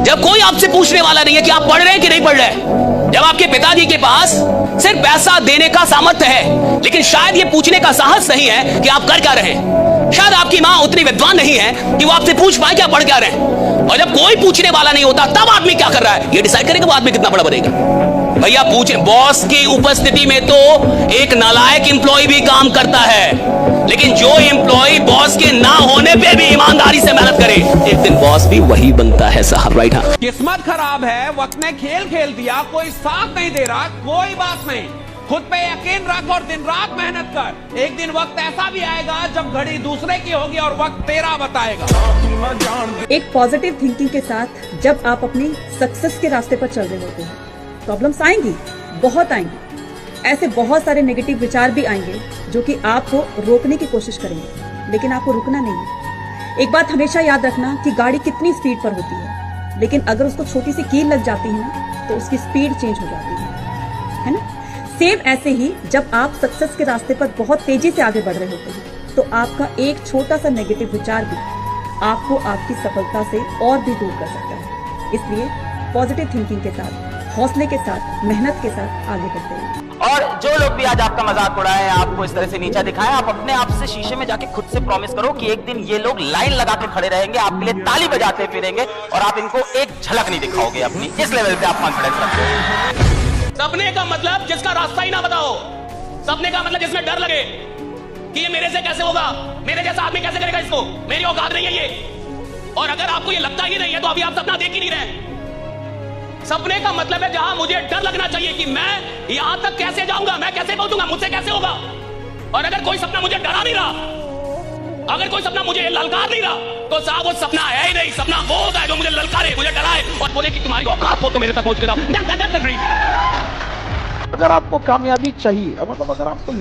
जब कोई आपसे पूछने वाला नहीं है कि आप पढ़ रहे हैं कि नहीं पढ़ रहे, जब आपके पिताजी के पास सिर्फ पैसा देने का सामर्थ्य है लेकिन शायद ये पूछने का साहस नहीं है कि आप कर क्या रहे हैं, शायद आपकी मां उतनी विद्वान नहीं है कि वो आपसे पूछ पाए कि आप पढ़ क्या रहे हैं, और जब कोई पूछने वाला नहीं होता तब आदमी क्या कर रहा है ये डिसाइड करेगा वो आदमी कितना बड़ा बनेगा। भैया पूछे, बॉस की उपस्थिति में तो एक नालायक एम्प्लॉय भी काम करता है, लेकिन जो एम्प्लॉय बॉस के ना होने पे भी ईमानदारी से मेहनत करे एक दिन बॉस भी वही बनता है साहब, राइट? हाँ, किस्मत खराब है, वक्त ने खेल खेल दिया, कोई साथ नहीं दे रहा, कोई बात नहीं, खुद पे यकीन रख और दिन रात मेहनत कर। एक दिन वक्त ऐसा भी आएगा जब घड़ी दूसरे की होगी और वक्त तेरा बताएगा। एक पॉजिटिव थिंकिंग के साथ जब आप अपनी सक्सेस के रास्ते पर चल रहे होते हैं, प्रॉब्लम्स आएंगी, बहुत आएंगी, ऐसे बहुत सारे नेगेटिव विचार भी आएंगे जो कि आपको रोकने की कोशिश करेंगे, लेकिन आपको रुकना नहीं है। एक बात हमेशा याद रखना कि गाड़ी कितनी स्पीड पर होती है, लेकिन अगर उसको छोटी सी कील लग जाती है ना तो उसकी स्पीड चेंज हो जाती है ना? सेम ऐसे ही जब आप सक्सेस के रास्ते पर बहुत तेजी से आगे बढ़ रहे होते हैं तो आपका एक छोटा सा नेगेटिव विचार भी आपको आपकी सफलता से और भी दूर कर सकता है। इसलिए पॉजिटिव थिंकिंग के साथ, हौसले के साथ, मेहनत के साथ आगे बढ़ते हैं। और जो लोग भी आज आपका मजाक उड़ाए, आपको इस तरह से नीचा दिखाए, आप अपने आप से शीशे में जाके खुद से प्रॉमिस करो कि एक दिन ये लोग लाइन लगा के खड़े रहेंगे, आपके लिए ताली बजाते फिरेंगे और आप इनको एक झलक नहीं दिखाओगे अपनी। इस लेवल पे आप कॉन्फिडेंस रखो। सपने का मतलब जिसका रास्ता ही ना बताओ, सपने का मतलब जिसमें डर लगे कि ये मेरे से कैसे होगा, मेरे जैसा आदमी कैसे करेगा इसको, मेरी औकात नहीं है ये। और अगर आपको ये लगता ही नहीं है तो अभी आप सपना देख ही नहीं रहे। सपने का मतलब है जहां मुझे डर लगना चाहिए कि मैं यहां तक कैसे जाऊंगा, मैं कैसे पहुंचूंगा, मुझसे कैसे होगा। और अगर कोई सपना मुझे डरा नहीं रहा, अगर कोई सपना मुझे ललकार नहीं रहा, तो साहब वो सपना है ही नहीं। सपना वो होता है जो मुझे ललकारे, मुझे डराए और बोले कि तुम्हारी औकात हो तो मेरे तक पहुंच के जाओ। अगर आपको कामयाबी चाहिए, मतलब अगर आपको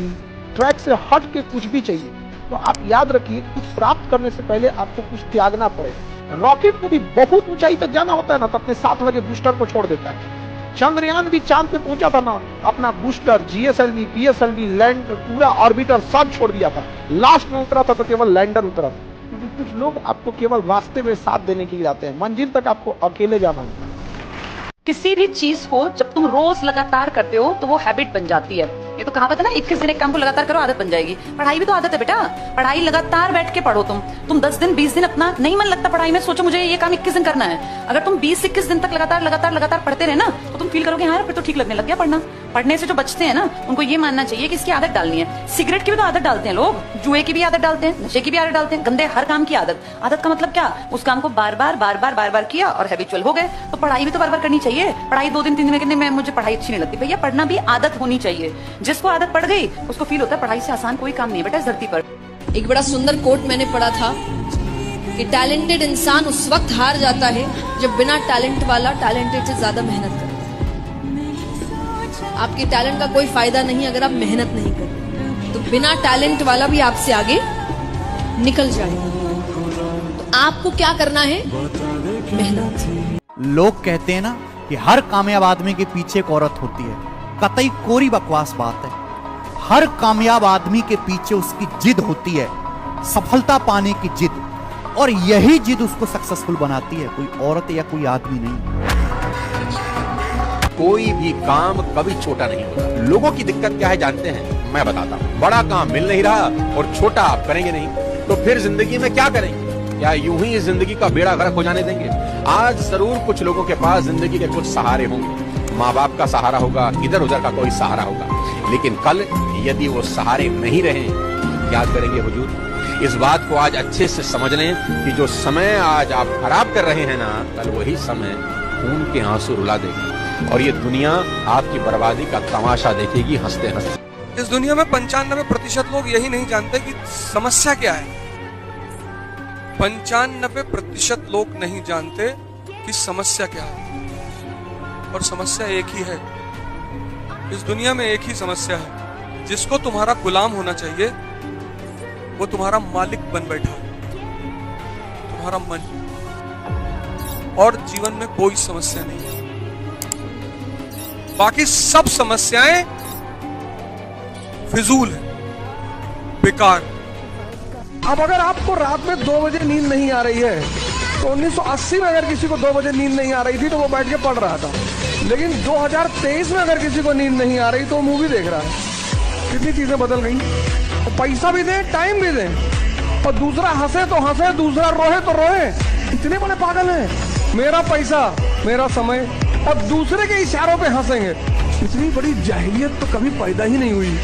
ट्रैक से हट के कुछ भी चाहिए, तो आप याद रखिए कुछ प्राप्त करने से पहले आपको कुछ त्यागना पड़ेगा। रॉकेट को भी बहुत ऊंचाई तक जाना होता है ना, तो अपने साथ लगे बूस्टर को छोड़ देता है। चंद्रयान भी चांद पे पहुंचा था ना, अपना बूस्टर, जीएसएलवी, पीएसएलवी, लैंड, पूरा ऑर्बिटर सब छोड़ दिया था। लास्ट में उतरा था तो केवल लैंडर उतरा था। क्योंकि कुछ लोग आपको केवल रास्ते में साथ देने के लिए आते हैं, मंजिल तक आपको अकेले जाना होता है। किसी भी चीज को जब तुम रोज लगातार करते हो तो वो हैबिट बन जाती है। ये तो कहावत है ना, 21 दिन एक काम को लगातार करो आदत बन जाएगी। पढ़ाई भी तो आदत है बेटा। पढ़ाई लगातार बैठ के पढ़ो, तुम 10 दिन 20 दिन अपना नहीं मन लगता पढ़ाई में, सोचो मुझे ये काम 21 दिन करना है। अगर तुम 20-21 दिन तक लगातार पढ़ते रहे ना तो तुम फील करोगे हाँ फिर तो ठीक लगने लग गया पढ़ना। पढ़ने से जो बचते हैं ना उनको ये मानना चाहिए कि इसकी आदत डालनी है। सिगरेट की भी तो आदत डालते हैं लोग, जुए की भी आदत डालते हैं, नशे की भी आदत डालते हैं, गंदे हर काम की आदत। आदत का मतलब क्या? उस काम को बार बार किया और हैबिचुअल हो गए। तो पढ़ाई भी तो बार करनी चाहिए। पढ़ाई 2 दिन 3 दिन में मुझे पढ़ाई अच्छी नहीं लगती, भैया पढ़ना भी आदत होनी चाहिए। जिसको आदत पड़ गई उसको फील होता है पढ़ाई से आसान कोई काम नहीं बेटा इस धरती पर। एक बड़ा सुंदर कोट मैंने पढ़ा था कि टैलेंटेड इंसान उस वक्त हार जाता है जब बिना टैलेंट वाला टैलेंटेड से ज्यादा मेहनत करता है। आपके टैलेंट का कोई फायदा नहीं अगर आप मेहनत नहीं करते, तो बिना टैलेंट वाला भी आपसे आगे निकल जाएगा। तो आपको क्या करना है? मेहनत। लोग कहते हैं ना कि हर कामयाब आदमी के पीछे एक औरत होती है, कतई कोरी बकवास बात है। हर कामयाब आदमी के पीछे उसकी जिद होती है, सफलता पाने की जिद, और यही जिद उसको सक्सेसफुल बनाती है, कोई औरत या कोई आदमी नहीं। कोई भी काम कभी छोटा नहीं होता। लोगों की दिक्कत क्या है जानते हैं? मैं बताता हूँ। बड़ा काम मिल नहीं रहा और छोटा आप करेंगे नहीं, तो फिर जिंदगी में क्या करेंगे? क्या यूं ही इस जिंदगी का बेड़ा गर्क हो जाने देंगे? आज जरूर कुछ लोगों के पास जिंदगी के कुछ सहारे होंगे, माँ बाप का सहारा होगा, इधर उधर का कोई सहारा होगा, लेकिन कल यदि वो सहारे नहीं रहे, क्या करेंगे हुजूर? इस बात को आज अच्छे से समझ लें कि जो समय आज आप खराब कर रहे हैं ना, कल वही समय खून के आंसू रुला देगा और ये दुनिया आपकी बर्बादी का तमाशा देखेगी हंसते हंसते। इस दुनिया में 95% लोग यही नहीं जानते कि समस्या क्या है। 95% लोग नहीं जानते कि समस्या क्या है, और समस्या एक ही है। इस दुनिया में एक ही समस्या है, जिसको तुम्हारा गुलाम होना चाहिए वो तुम्हारा मालिक बन बैठा है, तुम्हारा मन। और जीवन में कोई समस्या नहीं है, बाकी सब समस्याएं फिजूल है, बेकार। अब अगर आपको रात में 2 बजे नींद नहीं आ रही है तो 1980 में अगर किसी को 2 बजे नींद नहीं आ रही थी तो वो बैठ के पढ़ रहा था, लेकिन 2023 में अगर किसी को नींद नहीं आ रही तो वो मूवी देख रहा है। कितनी चीजें बदल गई। तो पैसा भी दें, टाइम भी दें, और दूसरा हंसे तो हंसे, दूसरा रोए तो रोए। इतने बड़े पागल हैं। मेरा पैसा, मेरा समय, और दूसरे के इशारों पे हंसेंगे। इतनी बड़ी जाहिलियत तो कभी पैदा ही नहीं हुई।